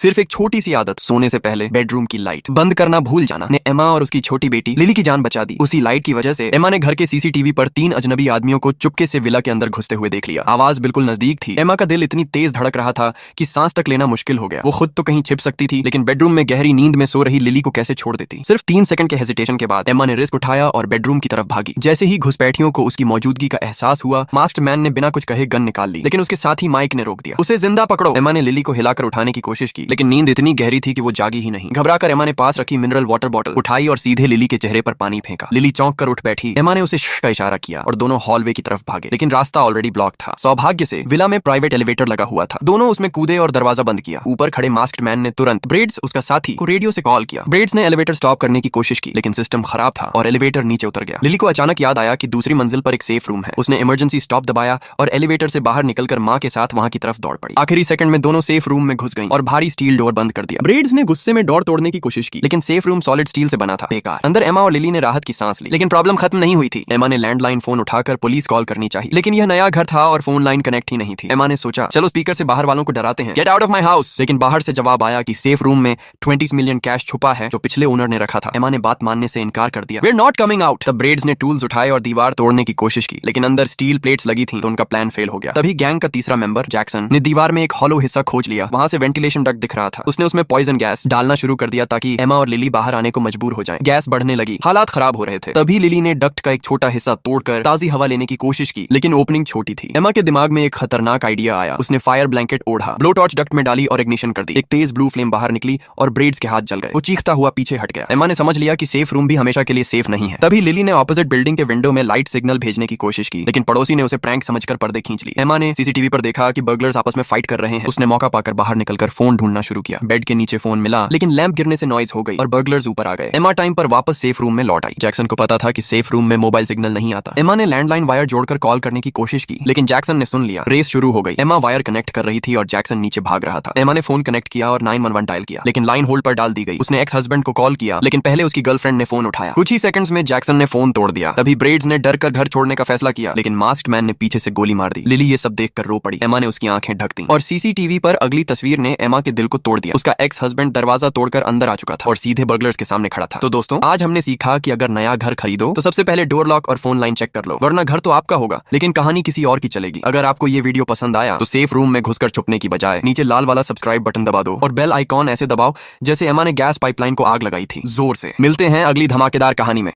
सिर्फ एक छोटी सी आदत, सोने से पहले बेडरूम की लाइट बंद करना भूल जाना, ने एमा और उसकी छोटी बेटी लिली की जान बचा दी। उसी लाइट की वजह से एमा ने घर के सीसीटीवी पर 3 अजनबी आदमियों को चुपके से विला के अंदर घुसते हुए देख लिया। आवाज बिल्कुल नजदीक थी। एमा का दिल इतनी तेज धड़क रहा था कि सांस तक लेना मुश्किल हो गया। वो खुद तो कहीं छिप सकती थी, लेकिन बेडरूम में गहरी नींद में सो रही लिली को कैसे छोड़ देती। सिर्फ 3 सेकंड के हेजिटेशन के बाद एमा ने रिस्क उठाया और बेडरूम की तरफ भागी। जैसे ही घुसपैठियों को उसकी मौजूदगी का एहसास हुआ, मास्क्ड मैन ने बिना कुछ कहे गन निकाल ली, लेकिन उसके साथ ही माइक ने रोक दिया, उसे जिंदा पकड़ो। एमा ने लिली को हिलाकर उठाने की कोशिश की, लेकिन नींद इतनी गहरी थी कि वो जागी ही नहीं। घबराकर एमा ने पास रखी मिनरल वाटर बॉटल उठाई और सीधे लिली के चेहरे पर पानी फेंका। लिली चौंक कर उठ बैठी। एमा ने उसे श्श का इशारा किया और दोनों हॉलवे की तरफ भागे, लेकिन रास्ता ऑलरेडी ब्लॉक था। सौभाग्य से विला में प्राइवेट एलिवेटर लगा हुआ था। दोनों उसमें कूदे और दरवाजा बंद किया। ऊपर खड़े मास्क्ड मैन ने तुरंत ब्रेड्स, उसका साथी, को रेडियो से कॉल किया। ब्रेड्स ने एलिवेटर स्टॉप करने की कोशिश की, लेकिन सिस्टम खराब था और एलिवेटर नीचे उतर गया। लिली को अचानक याद आया कि दूसरी मंजिल पर एक सेफ रूम है। उसने इमरजेंसी स्टॉप दबाया और एलिवेटर से बाहर निकलकर मां के साथ वहां की तरफ दौड़ पड़ी। आखिरी सेकंड में दोनों सेफ रूम में घुस गईं और भारी स्टील डोर बंद कर दिया। ब्रेड्स ने गुस्से में डोर तोड़ने की कोशिश की, लेकिन सेफ रूम सॉलिड स्टील से बना था। बेकार। अंदर एमा और लिली ने राहत की सांस ली, लेकिन प्रॉब्लम खत्म नहीं हुई थी। एमा ने लैंडलाइन फोन उठाकर पुलिस कॉल करनी चाहिए, लेकिन यह नया घर था और फोन लाइन कनेक्ट ही नहीं थी। एमा ने सोचा, चलो स्पीकर से बाहर वालों को डराते हैं, get out of my house. लेकिन बाहर से जवाब आया कि सेफ रूम में 20 मिलियन कैश छुपा है जो पिछले ओनर ने रखा था। एमा ने बात मानने से इनकार कर दिया। We're not coming out। तब ब्रेड्स ने टूल्स उठाए और दीवार तोड़ने की कोशिश की, लेकिन अंदर स्टील प्लेट्स लगी थी, तो उनका प्लान फेल हो गया। तभी गैंग का तीसरा मेंबर जैक्सन ने दीवार में एक हॉलो हिस्सा खोज लिया। वहां से वेंटिलेशन डक्ट दिख रहा था। उसने उसमें पॉइजन गैस डालना शुरू कर दिया ताकि एमा और लिली बाहर आने को मजबूर हो जाएं। गैस बढ़ने लगी, हालात खराब हो रहे थे। तभी लिली ने डक्ट का एक छोटा हिस्सा तोड़कर ताजी हवा लेने की कोशिश की, लेकिन ओपनिंग छोटी थी। एमा के दिमाग में एक खतरनाक आइडिया आया। उसने फायर ब्लैंकेट ओढ़ा, ब्लो टॉर्च डक्ट में डाली और इग्निशन कर दी। एक तेज ब्लू फ्लेम बाहर निकली और ब्रेड्स के हाथ जल गए। वो चीखता हुआ पीछे हट गया। एमा ने समझ लिया कि सेफ रूम भी हमेशा के लिए सेफ नहीं है। तभी लिली ने ऑपोजिट बिल्डिंग के विंडो में लाइट सिग्नल भेजने की कोशिश की, लेकिन पड़ोसी ने उसे प्रैंक समझकर पर्दे खींच ली। एमा ने सीसीटीवी पर देखा कि बर्गलर्स आपस में फाइट कर रहे हैं। उसने मौका पाकर बाहर निकलकर फोन ढूंढना शुरू किया। बेड के नीचे फोन मिला, लेकिन लैंप गिरने से नॉइज हो गई और बर्गलर्स ऊपर आ गए। एमा टाइम पर वापस सेफ रूम में लौट आई। जैक्सन को पता था कि सेफ रूम में मोबाइल सिग्नल नहीं आता। एमा ने लैंडलाइन वायर जोड़कर कॉल करने की कोशिश की, लेकिन जैक्सन ने सुन लिया। रेस शुरू हो गई। एमा वायर कनेक्ट कर रही थी और जैक्सन नीचे भाग रहा था। एमा ने फोन कनेक्ट किया और 911 डायल किया, लेकिन लाइन होल्ड पर डाल दी गई। उसने एक्स हस्बैंड को कॉल किया, लेकिन पहले उसकी गर्लफ्रेंड ने फोन उठाया। कुछ ही सेकंड्स में जैक्सन ने फोन तोड़ दिया। तभी ब्रेड्स ने डर कर घर छोड़ने का फैसला किया, लेकिन मास्क्ड मैन ने पीछे से गोली मार दी। लिली ये सब देखकर रो पड़ी। एमा ने उसकी आंखें ढक दी और सीसीटीवी पर अगली तस्वीर ने एमा के दिल को तोड़ दिया। उसका एक्स हस्बैंड दरवाजा तोड़कर अंदर आ चुका था और सीधे बर्गलर्स के सामने खड़ा था। तो दोस्तों, आज हमने सीखा कि अगर नया घर खरीदो तो सबसे पहले डोर लॉक और फोन लाइन चेक कर लो, वरना घर तो आपका होगा लेकिन कहानी किसी और की चलेगी। अगर आपको ये वीडियो पसंद आया तो सेफ रूम में घुसकर छुपने की बजाय नीचे लाल वाला सब्सक्राइब बटन दबा दो और बेल आइकॉन ऐसे दबाओ जैसे एमा ने गैस पाइपलाइन को आग लगाई थी, जोर से। मिलते हैं अगली धमाकेदार कहानी में।